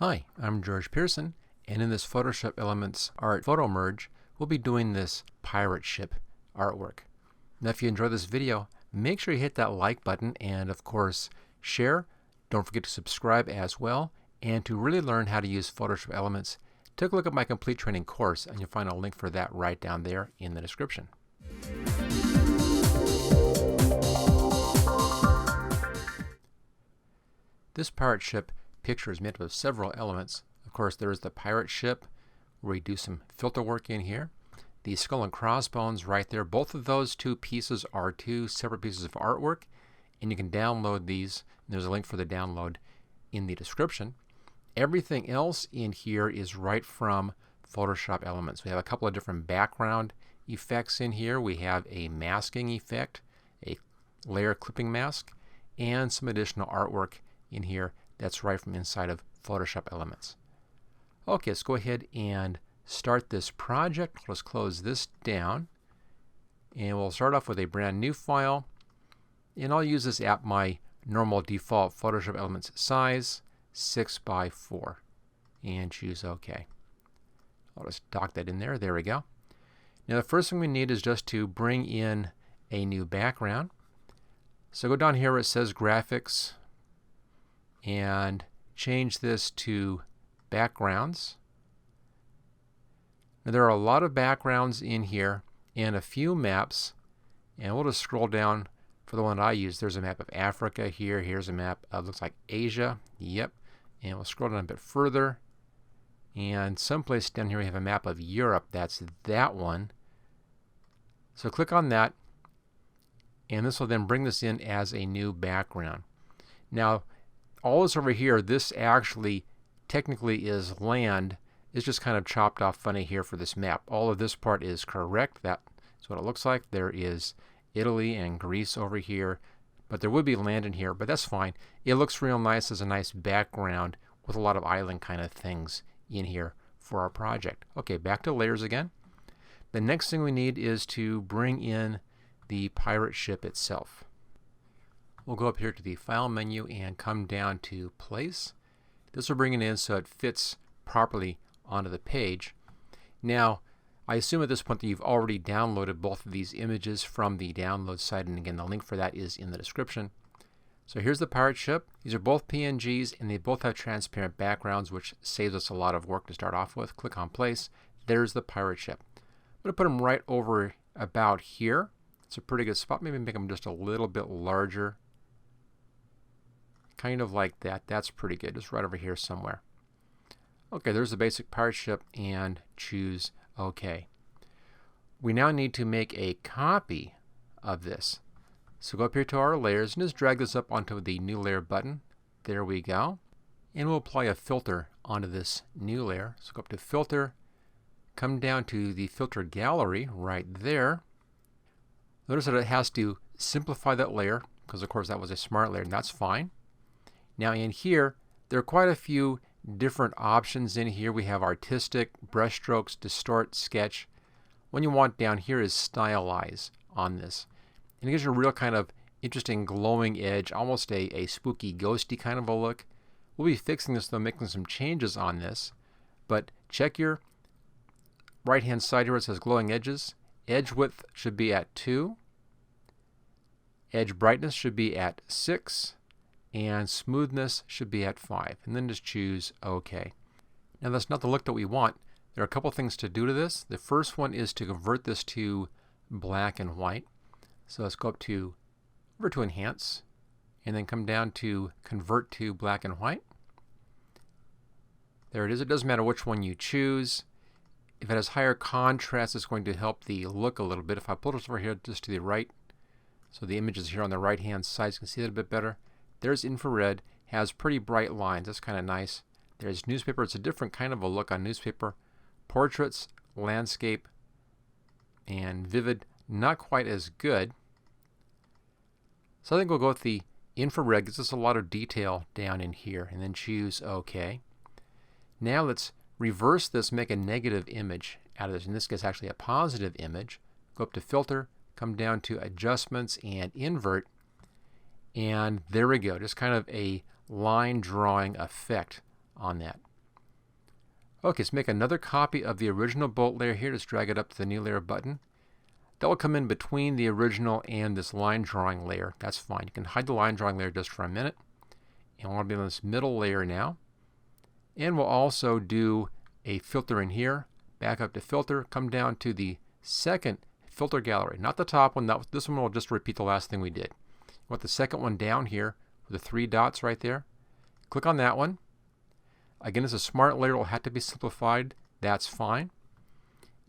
Hi, I'm George Pearson, and in this Photoshop Elements Art Photo Merge, we'll be doing this pirate ship artwork. Now if you enjoy this video, make sure you hit that like button and of course share. Don't forget to subscribe as well, and to really learn how to use Photoshop Elements, take a look at my complete training course and you'll find a link for that right down there in the description. This pirate ship picture is made up of several elements. Of course, there's the pirate ship where we do some filter work in here. The skull and crossbones right there. Both of those two pieces are two separate pieces of artwork, and you can download these. There's a link for the download in the description. Everything else in here is right from Photoshop Elements. We have a couple of different background effects in here. We have a masking effect, a layer clipping mask, and some additional artwork in here that's right from inside of Photoshop Elements. Okay, let's go ahead and start this project. Let's close this down, and we'll start off with a brand new file, and I'll use this at my normal default Photoshop Elements size, 6x4, and choose OK. I'll just dock that in there. There we go. Now the first thing we need is just to bring in a new background. So go down here where it says graphics and change this to backgrounds. Now there are a lot of backgrounds in here and a few maps, and we'll just scroll down for the one I use. There's a map of Africa here. Here's a map of looks like Asia. Yep. And we'll scroll down a bit further, and someplace down here we have a map of Europe. That's that one. So click on that, and this will then bring this in as a new background. Now all this over here, this actually technically is land. It's just kind of chopped off funny here for this map. All of this part is correct. That's what it looks like. There is Italy and Greece over here, but there would be land in here, but that's fine. It looks real nice as a nice background with a lot of island kind of things in here for our project. Okay, back to layers again. The next thing we need is to bring in the pirate ship itself. We'll go up here to the File menu and come down to Place. This will bring it in so it fits properly onto the page. Now, I assume at this point that you've already downloaded both of these images from the download site, and again, the link for that is in the description. So here's the pirate ship. These are both PNGs, and they both have transparent backgrounds, which saves us a lot of work to start off with. Click on Place. There's the pirate ship. I'm going to put them right over about here. It's a pretty good spot. Maybe make them just a little bit larger. Kind of like that. That's pretty good. Just right over here somewhere. Okay, there's the basic pirate ship, and choose OK. We now need to make a copy of this. So go up here to our layers and just drag this up onto the new layer button. There we go. And we'll apply a filter onto this new layer. So go up to Filter, come down to the filter gallery right there. Notice that it has to simplify that layer because of course that was a smart layer, and that's fine. Now in here, there are quite a few different options in here. We have artistic, brushstrokes, distort, sketch. One you want down here is stylize on this. And it gives you a real kind of interesting glowing edge, almost a spooky, ghosty kind of a look. We'll be fixing this though, making some changes on this. But check your right hand side here where it says glowing edges. Edge width should be at 2. Edge brightness should be at 6. And smoothness should be at 5, and then just choose OK. Now that's not the look that we want. There are a couple things to do to this. The first one is to convert this to black and white. So let's go up to over to Enhance, and then come down to Convert to Black and White. There it is. It doesn't matter which one you choose. If it has higher contrast, it's going to help the look a little bit. If I pull this over here just to the right, so the image is here on the right hand side, so you can see it a bit better. There's infrared, has pretty bright lines. That's kind of nice. There's newspaper. It's a different kind of a look on newspaper. Portraits, landscape, and vivid. Not quite as good. So I think we'll go with the infrared. Gives us a lot of detail down in here. And then choose OK. Now let's reverse this, make a negative image out of this. In this case, actually a positive image. Go up to Filter, come down to Adjustments and Invert. And there we go, just kind of a line drawing effect on that. Okay, let's make another copy of the original bolt layer here. Just drag it up to the new layer button. That will come in between the original and this line drawing layer. That's fine. You can hide the line drawing layer just for a minute. And we'll be on this middle layer now. And we'll also do a filter in here. Back up to filter, come down to the second filter gallery, not the top one. This one will just repeat the last thing we did. You want the second one down here with the 3 dots right there. Click on that one. Again, it's a smart layer. It will have to be simplified. That's fine.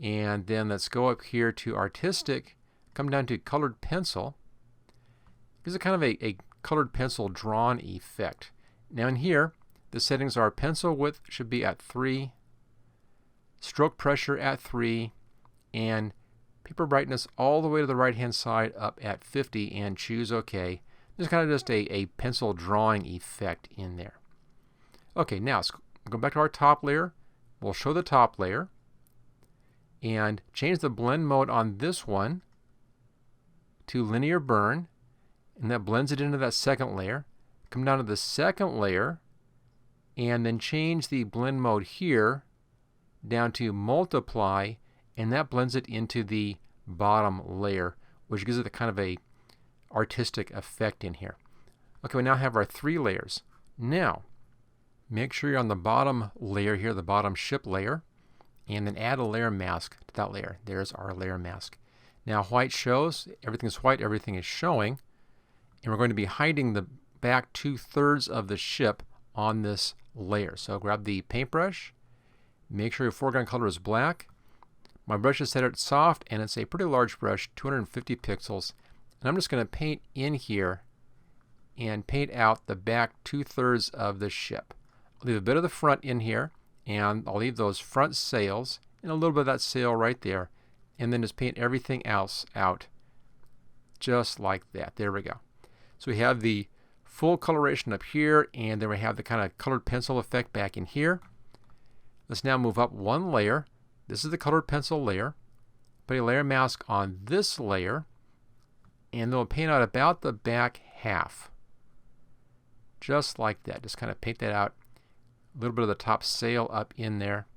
And then let's go up here to artistic, come down to colored pencil. This is kind of a colored pencil drawn effect. Now in here, the settings are pencil width should be at 3, stroke pressure at 3, and paper brightness all the way to the right hand side up at 50, and choose OK. This is kind of just a pencil drawing effect in there. Okay, now let's go back to our top layer. We'll show the top layer and change the blend mode on this one to linear burn, and that blends it into that second layer. Come down to the second layer and then change the blend mode here down to multiply, and that blends it into the bottom layer, which gives it a kind of a artistic effect in here. Okay, we now have our 3 layers. Now make sure you're on the bottom layer here, the bottom ship layer, and then add a layer mask to that layer. There's our layer mask. Now white shows, everything's white, everything is showing, and we're going to be hiding the back 2/3 of the ship on this layer. So grab the paintbrush, make sure your foreground color is black. My brush is set at soft, and it's a pretty large brush, 250 pixels, and I'm just going to paint in here and paint out the back 2/3 of the ship. I'll leave a bit of the front in here, and I'll leave those front sails and a little bit of that sail right there, and then just paint everything else out just like that. There we go. So we have the full coloration up here, and then we have the kind of colored pencil effect back in here. Let's now move up 1 layer. This is the colored pencil layer. Put a layer mask on this layer, and then we'll paint out about the back half. Just like that. Just kind of paint that out. A little bit of the top sail up in there.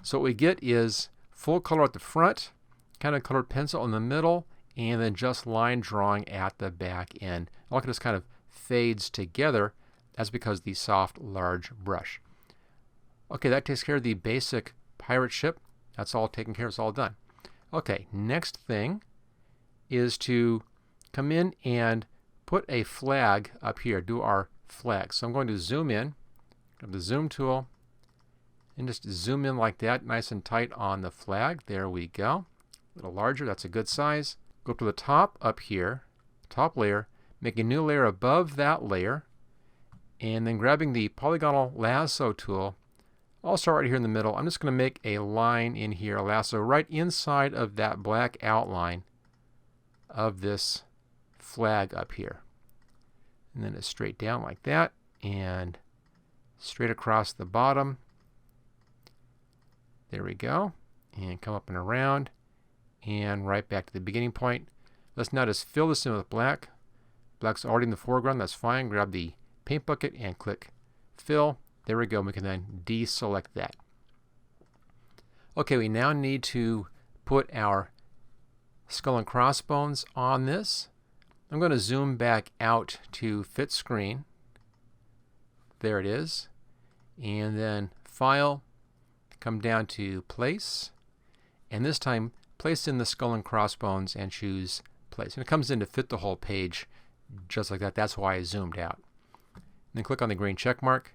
So what we get is full color at the front, kind of colored pencil in the middle, and then just line drawing at the back end. Look at this kind of fades together. That's because the soft, large brush. Okay, that takes care of the basic pirate ship. That's all taken care of. It's all done. Okay, next thing is to come in and put a flag up here. Do our flag. So I'm going to zoom in. Grab the zoom tool and just zoom in like that, nice and tight on the flag. There we go. A little larger. That's a good size. Go up to the top up here, top layer, make a new layer above that layer, and then grabbing the Polygonal Lasso tool, I'll start right here in the middle. I'm just going to make a line in here, a lasso right inside of that black outline of this flag up here. And then it's straight down like that, and straight across the bottom. There we go. And come up and around, and right back to the beginning point. Let's now just fill this in with black. Black's already in the foreground. That's fine. Grab the paint bucket and click fill. There we go. We can then deselect that. Okay, we now need to put our skull and crossbones on this. I'm going to zoom back out to fit screen. There it is. And then file, come down to place, and this time place in the skull and crossbones and choose place. And it comes in to fit the whole page just like that. That's why I zoomed out. And then click on the green check mark.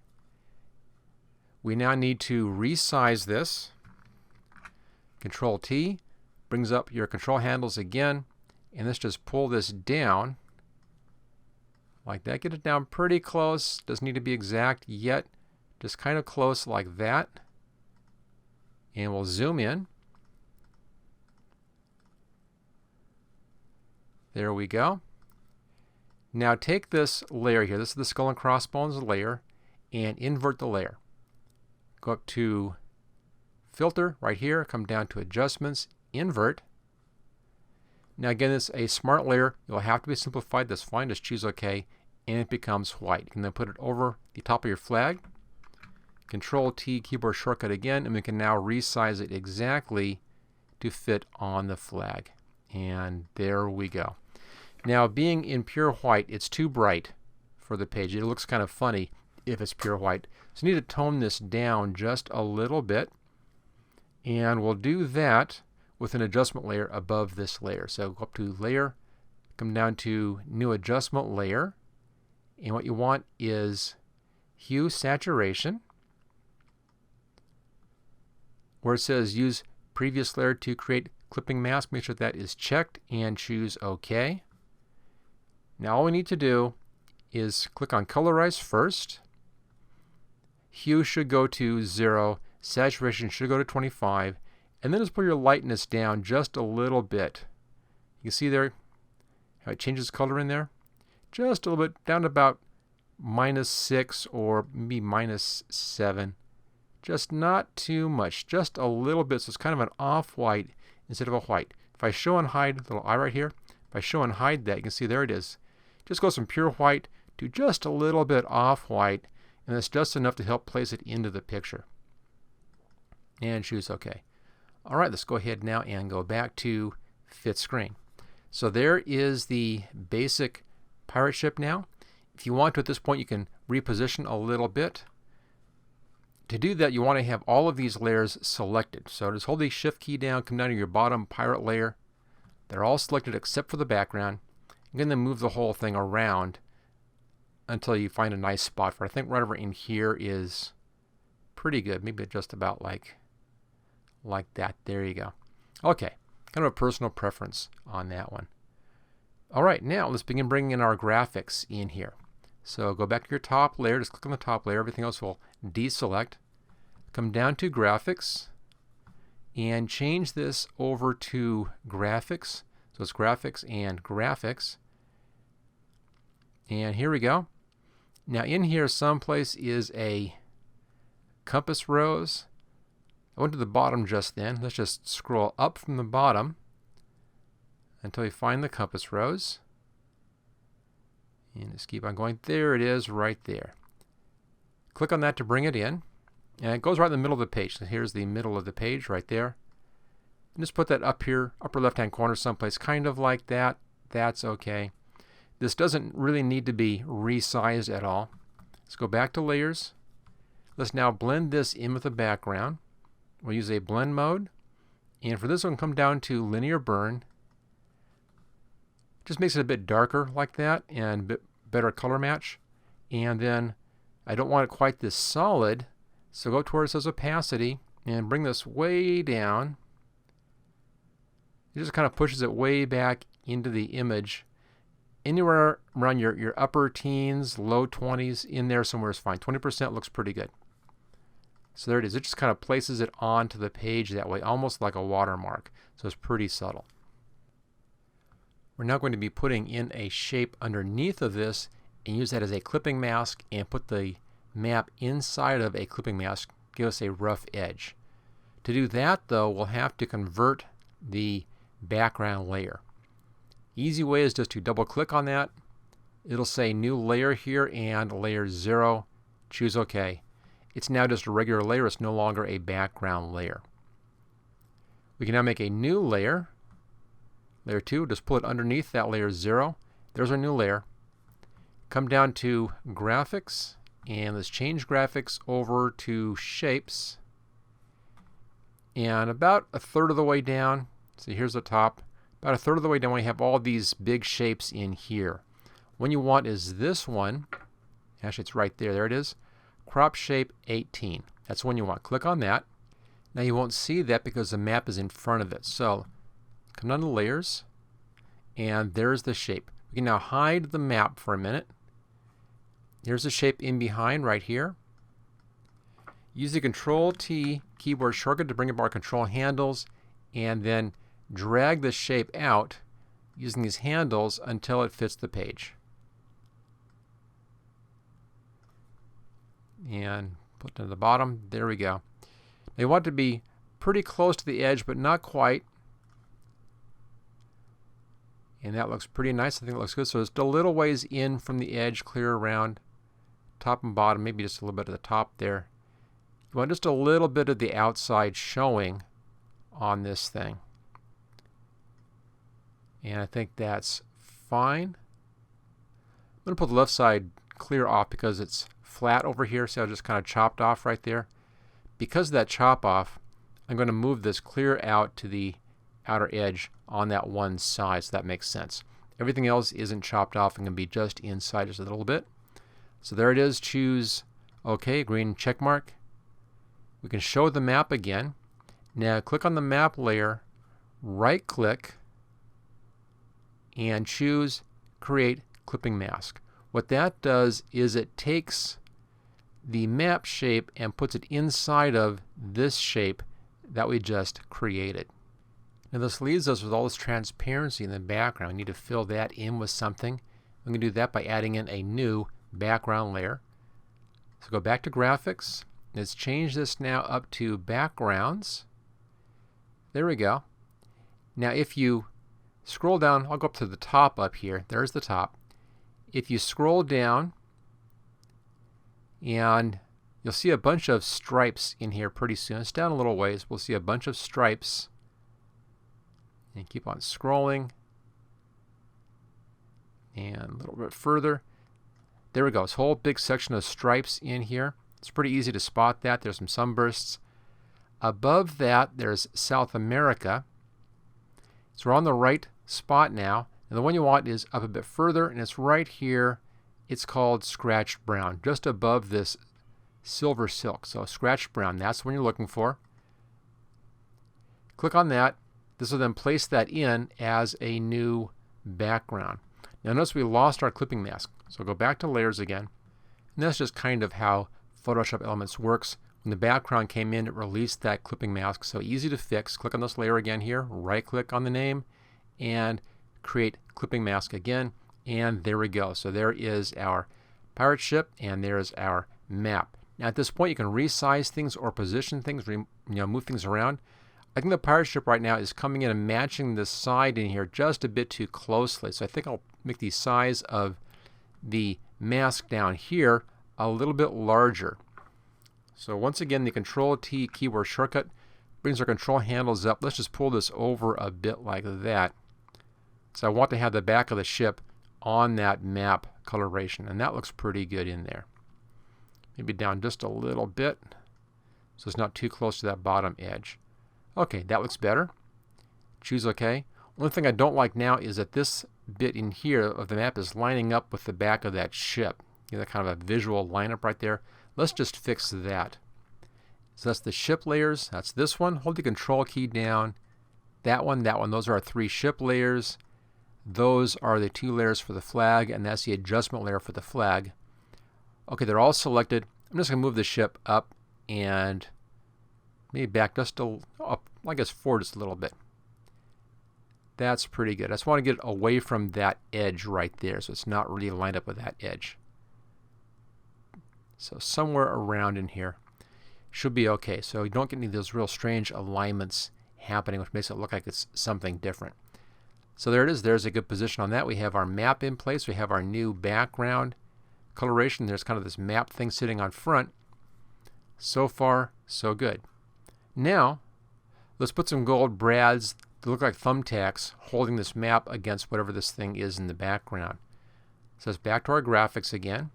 We now need to resize this. Control T brings up your control handles again, and let's just pull this down like that. Get it down pretty close. Doesn't need to be exact yet. Just kind of close like that. And we'll zoom in. There we go. Now take this layer here. This is the skull and crossbones layer, and invert the layer. Go up to filter right here. Come down to adjustments, invert. Now again, this is a smart layer. It'll have to be simplified. That's fine. Just choose OK, and it becomes white. You can then put it over the top of your flag. Control T keyboard shortcut again, and we can now resize it exactly to fit on the flag. And there we go. Now, being in pure white, it's too bright for the page. It looks kind of funny if it's pure white. So you need to tone this down just a little bit. And we'll do that with an adjustment layer above this layer. So go up to Layer, come down to New Adjustment Layer. And what you want is Hue Saturation, where it says Use Previous Layer to create clipping mask. Make sure that is checked and choose OK. Now all we need to do is click on Colorize first. Hue should go to 0. Saturation should go to 25. And then just put your lightness down just a little bit. You can see there how it changes color in there. Just a little bit, down to about -6 or maybe -7. Just not too much, just a little bit. So it's kind of an off-white instead of a white. If I show and hide the little eye right here, if I show and hide that, you can see there it is. Just goes from pure white to just a little bit off-white, and that's just enough to help place it into the picture. And choose OK. All right, let's go ahead now and go back to Fit Screen. So there is the basic pirate ship now. If you want to at this point, you can reposition a little bit. To do that, you want to have all of these layers selected. So just hold the Shift key down, come down to your bottom pirate layer. They're all selected except for the background. You're going to move the whole thing around until you find a nice spot for it. I think right over in here is pretty good. Maybe just about like that. There you go. Okay, kind of a personal preference on that one. All right, now let's begin bringing in our graphics in here. So go back to your top layer, just click on the top layer, everything else will deselect. Come down to Graphics and change this over to Graphics. So it's Graphics and Graphics. And here we go. Now in here someplace is a compass rose. I went to the bottom just then. Let's just scroll up from the bottom until you find the compass rose. And just keep on going. There it is right there. Click on that to bring it in. And it goes right in the middle of the page. So here's the middle of the page right there. And just put that up here, upper left-hand corner someplace, kind of like that. That's okay. This doesn't really need to be resized at all. Let's go back to Layers. Let's now blend this in with the background. We'll use a blend mode. And for this one, come down to Linear Burn. Just makes it a bit darker like that and a bit better color match. And then I don't want it quite this solid, so go towards this opacity and bring this way down. It just kind of pushes it way back into the image. Anywhere around your upper teens, low 20s, in there somewhere is fine. 20% looks pretty good. So there it is. It just kind of places it onto the page that way, almost like a watermark. So it's pretty subtle. We're now going to be putting in a shape underneath of this and use that as a clipping mask and put the map inside of a clipping mask, give us a rough edge. To do that though, we'll have to convert the background layer. Easy way is just to double click on that. It'll say new layer here and layer 0. Choose OK. It's now just a regular layer. It's no longer a background layer. We can now make a new layer. Layer 2, just pull it underneath that layer 0. There's our new layer. Come down to Graphics, and let's change Graphics over to Shapes. And about a third of the way down, so here's the top, about a third of the way down we have all these big shapes in here. One you want is this one. Actually, it's right there. There it is. Crop Shape 18. That's the one you want. Click on that. Now you won't see that because the map is in front of it. So come down to Layers, and there's the shape. We can now hide the map for a minute. Here's the shape in behind right here. Use the Control-T keyboard shortcut to bring up our control handles, and then drag the shape out using these handles until it fits the page. And put it to the bottom. There we go. They want it to be pretty close to the edge, but not quite. And that looks pretty nice. I think it looks good. So it's a little ways in from the edge, clear around top and bottom, maybe just a little bit at the top there. You want just a little bit of the outside showing on this thing. And I think that's fine. I'm going to put the left side clear off because it's flat over here. See how I just kind of chopped off right there? Because of that chop off, I'm going to move this clear out to the outer edge on that one side, so that makes sense. Everything else isn't chopped off and can be just inside just a little bit. So there it is. Choose OK, green check mark. We can show the map again. Now click on the map layer, right click, and choose Create Clipping Mask. What that does is it takes the map shape and puts it inside of this shape that we just created. Now this leaves us with all this transparency in the background. We need to fill that in with something. We can do that by adding in a new background layer. So go back to Graphics. Let's change this now up to Backgrounds. There we go. Now if you scroll down, I'll go up to the top up here. There's the top. If you scroll down, and you'll see a bunch of stripes in here pretty soon. It's down a little ways. We'll see a bunch of stripes. And keep on scrolling. And a little bit further. There we go. This whole big section of stripes in here. It's pretty easy to spot that. There's some sunbursts. Above that, there's South America. So we're on the right spot now. And the one you want is up a bit further, and it's right here. It's called Scratched Brown, just above this silver silk. So Scratched Brown, that's the one you're looking for. Click on that. This will then place that in as a new background. Now notice we lost our clipping mask. So go back to Layers again. And that's just kind of how Photoshop Elements works. When the background came in, it released that clipping mask. So easy to fix. Click on this layer again here. Right click on the name and create clipping mask again. And there we go. So there is our pirate ship, and there's our map. Now at this point, you can resize things or position things, move things around. I think the pirate ship right now is coming in and matching the side in here just a bit too closely. So I think I'll make the size of the mask down here a little bit larger. So once again, the Control-T keyboard shortcut brings our control handles up. Let's just pull this over a bit like that. So I want to have the back of the ship on that map coloration, and that looks pretty good in there. Maybe down just a little bit so it's not too close to that bottom edge. Okay, that looks better. Choose OK. One thing I don't like now is that this bit in here of the map is lining up with the back of that ship. You know, that kind of a visual lineup right there. Let's just fix that. So that's the ship layers. That's this one. Hold the Control key down. That one, that one. Those are our 3 ship layers. Those are the 2 layers for the flag, and that's the adjustment layer for the flag. Okay, they're all selected. I'm just going to move the ship up and maybe back just up, I guess forward just a little bit. That's pretty good. I just want to get away from that edge right there so it's not really lined up with that edge. So somewhere around in here should be okay. So you don't get any of those real strange alignments happening, which makes it look like it's something different. So there it is. There's a good position on that. We have our map in place. We have our new background coloration. There's kind of this map thing sitting on front. So far, so good. Now, let's put some gold brads that look like thumbtacks holding this map against whatever this thing is in the background. So let's back to our graphics again.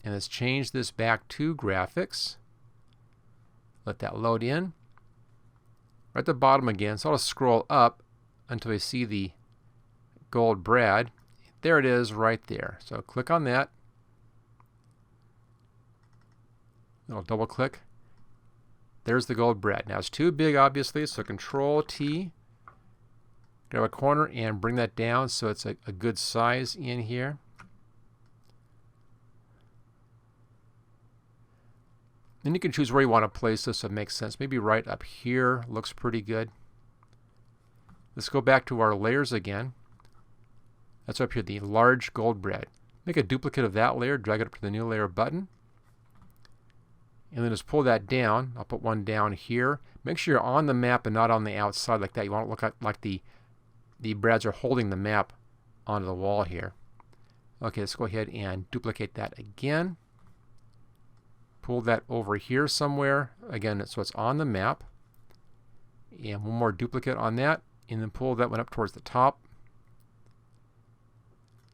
And let's change this back to graphics. Let that load in. Right at the bottom again. So I'll scroll up until we see the gold brad. There it is right there. So click on that. I'll double click. There's the gold brad. Now it's too big obviously, so Control-T. Grab a corner and bring that down so it's a good size in here. Then you can choose where you want to place this so it makes sense. Maybe right up here looks pretty good. Let's go back to our layers again. That's up here, the large gold brad. Make a duplicate of that layer, drag it up to the new layer button. And then just pull that down. I'll put one down here. Make sure you're on the map and not on the outside like that. You want it to look like the brads are holding the map onto the wall here. Okay, let's go ahead and duplicate that again. pull that over here somewhere. Again, so it's on the map. And one more duplicate on that, and then pull that one up towards the top.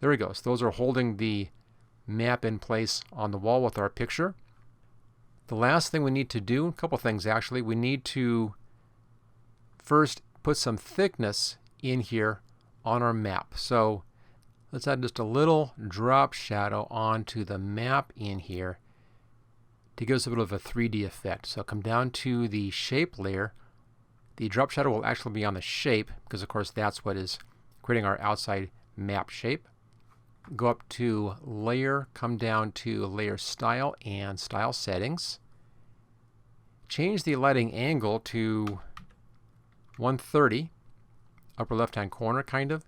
There we go. So those are holding the map in place on the wall with our picture. The last thing we need to do, a couple things actually, we need to first put some thickness in here on our map. So let's add just a little drop shadow onto the map in here to give us a bit of a 3D effect. So come down to the shape layer. The drop shadow will actually be on the shape because of course that's what is creating our outside map shape. Go up to layer, come down to layer style and style settings. Change the lighting angle to 130, upper left hand corner kind of,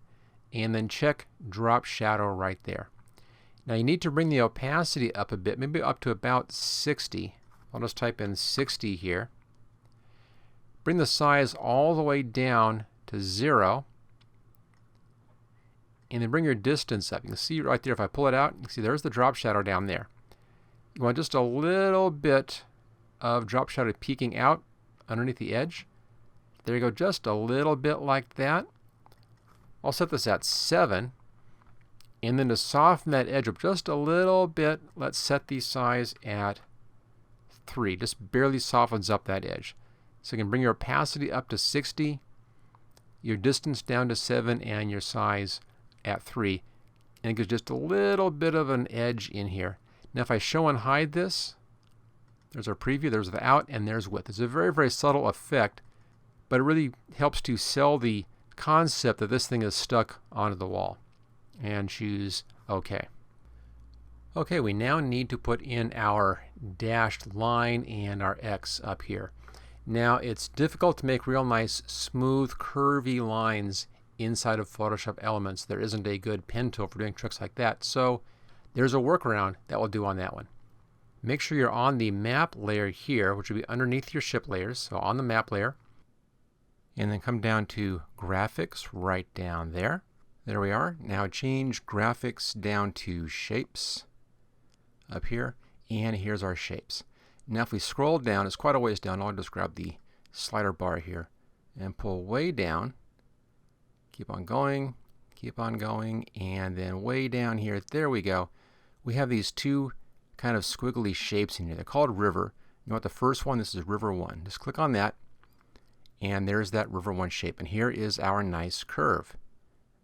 and then check drop shadow right there. Now you need to bring the opacity up a bit, maybe up to about 60. I'll just type in 60 here. Bring the size all the way down to 0. And then bring your distance up. You can see right there, if I pull it out, you can see there's the drop shadow down there. You want just a little bit of drop shadow peeking out underneath the edge. There you go, just a little bit like that. I'll set this at 7. And then to soften that edge up just a little bit, let's set the size at 3. Just barely softens up that edge. So you can bring your opacity up to 60, your distance down to 7, and your size at 3. And it gives just a little bit of an edge in here. Now if I show and hide this, there's our preview, there's the out, and there's width. It's a very, very subtle effect, but it really helps to sell the concept that this thing is stuck onto the wall. And choose OK. Okay, we now need to put in our dashed line and our X up here. Now it's difficult to make real nice, smooth, curvy lines inside of Photoshop Elements. There isn't a good pen tool for doing tricks like that, so there's a workaround that will do on that one. Make sure you're on the map layer here, which will be underneath your ship layers, so on the map layer. And then come down to graphics right down there. There we are. Now change graphics down to shapes up here, and here's our shapes. Now if we scroll down, it's quite a ways down. I'll just grab the slider bar here and pull way down. Keep on going, and then way down here, there we go. We have these two kind of squiggly shapes in here. They're called river. You want the first one? This is river 1. Just click on that, and there's that river 1 shape. And here is our nice curve.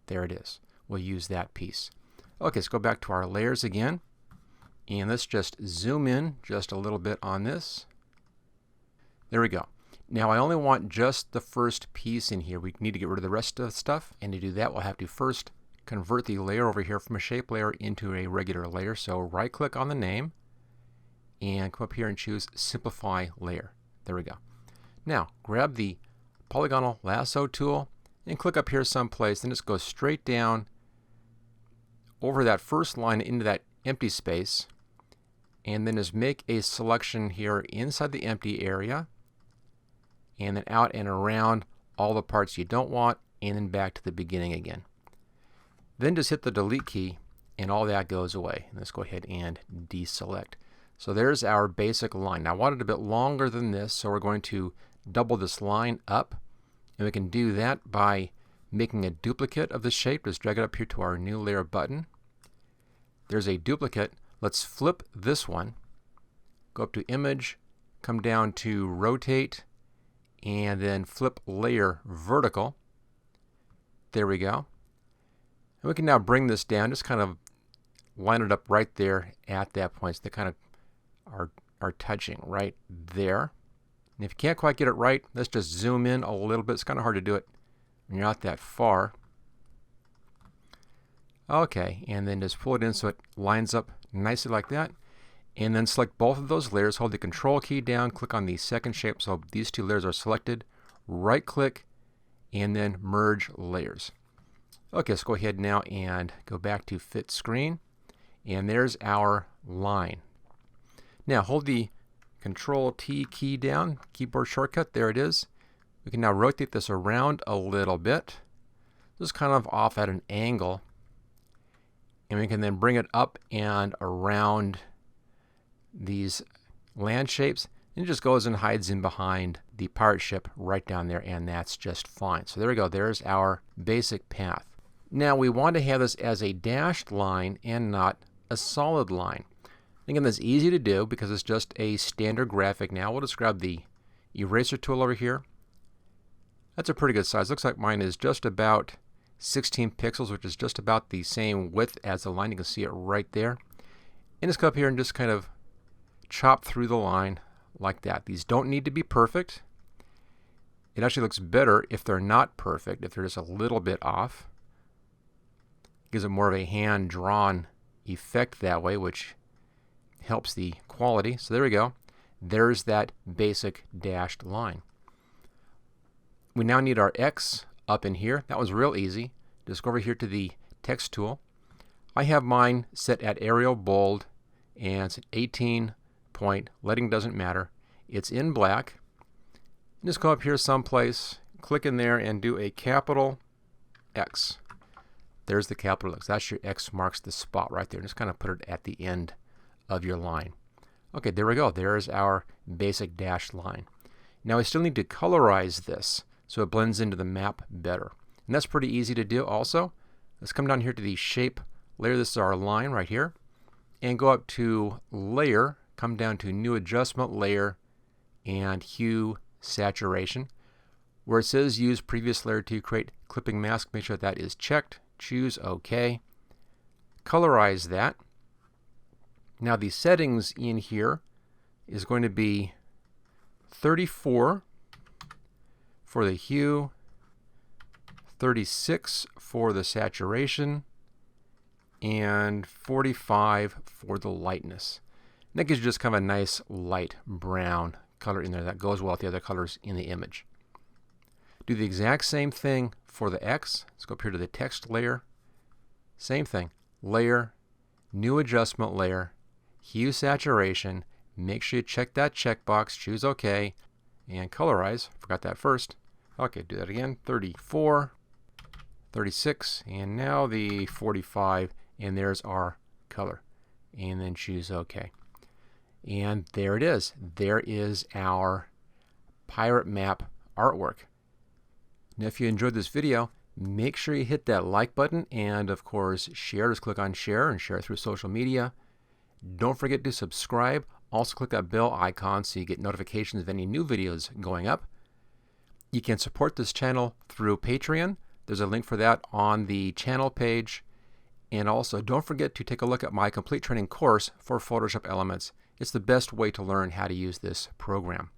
There it is. We'll use that piece. Okay, let's go back to our layers again. And let's just zoom in just a little bit on this. There we go. Now I only want just the first piece in here. We need to get rid of the rest of the stuff. And to do that, we'll have to first convert the layer over here from a shape layer into a regular layer. So right click on the name and come up here and choose Simplify Layer. There we go. Now grab the Polygonal Lasso tool and click up here someplace, and just go straight down over that first line into that empty space, and then just make a selection here inside the empty area, and then out and around all the parts you don't want, and then back to the beginning again. Then just hit the delete key and all that goes away. And let's go ahead and deselect. So there's our basic line. Now I want it a bit longer than this, so we're going to double this line up. And we can do that by making a duplicate of the shape. Just drag it up here to our new layer button. There's a duplicate. Let's flip this one. Go up to Image, come down to Rotate, and then flip Layer Vertical. There we go. And we can now bring this down, just kind of line it up right there at that point. So they kind of are touching right there. And if you can't quite get it right, let's just zoom in a little bit. It's kind of hard to do it when you're not that far. Okay, and then just pull it in so it lines up nicely like that. And then select both of those layers, hold the Control key down, click on the second shape so these two layers are selected. Right click, and then merge layers. Okay, let's go ahead now and go back to Fit Screen. And there's our line. Now hold the Control T key down, keyboard shortcut, there it is. We can now rotate this around a little bit. This is kind of off at an angle. And we can then bring it up and around these land shapes, and it just goes and hides in behind the pirate ship right down there, and that's just fine. So there we go. There's our basic path. Now we want to have this as a dashed line and not a solid line. Again, that's easy to do because it's just a standard graphic. Now we'll just grab the eraser tool over here. That's a pretty good size. Looks like mine is just about 16 pixels, which is just about the same width as the line. You can see it right there. And just go up here and just kind of chop through the line like that. These don't need to be perfect. It actually looks better if they're not perfect, if they're just a little bit off. Gives it more of a hand-drawn effect that way, which helps the quality. So there we go. There's that basic dashed line. We now need our X up in here. That was real easy. Just go over here to the text tool. I have mine set at Arial Bold, and it's at 18 point. Leading doesn't matter. It's in black. Just go up here someplace, click in there, and do a capital X. There's the capital X. That's your X marks the spot right there. Just kind of put it at the end of your line. Okay, there we go. There's our basic dashed line. Now we still need to colorize this so it blends into the map better. And that's pretty easy to do also. Let's come down here to the shape layer. This is our line right here. And go up to Layer, come down to New Adjustment Layer, and Hue Saturation. Where it says Use Previous Layer to create clipping mask, make sure that is checked. Choose OK. Colorize that. Now the settings in here is going to be 34 for the hue, 36 for the saturation, and 45 for the lightness. And that gives you just kind of a nice light brown color in there that goes well with the other colors in the image. Do the exact same thing for the X. Let's go up here to the text layer. Same thing. Layer, New Adjustment Layer, Hue Saturation. Make sure you check that checkbox. Choose OK. And colorize. Forgot that first. Okay, do that again. 34, 36, and now the 45. And there's our color. And then choose OK. And there it is. There is our pirate map artwork. Now, if you enjoyed this video, make sure you hit that like button and, of course, share. Just click on share and share it through social media. Don't forget to subscribe. Also, click that bell icon so you get notifications of any new videos going up. You can support this channel through Patreon. There's a link for that on the channel page. And also, don't forget to take a look at my complete training course for Photoshop Elements. It's the best way to learn how to use this program.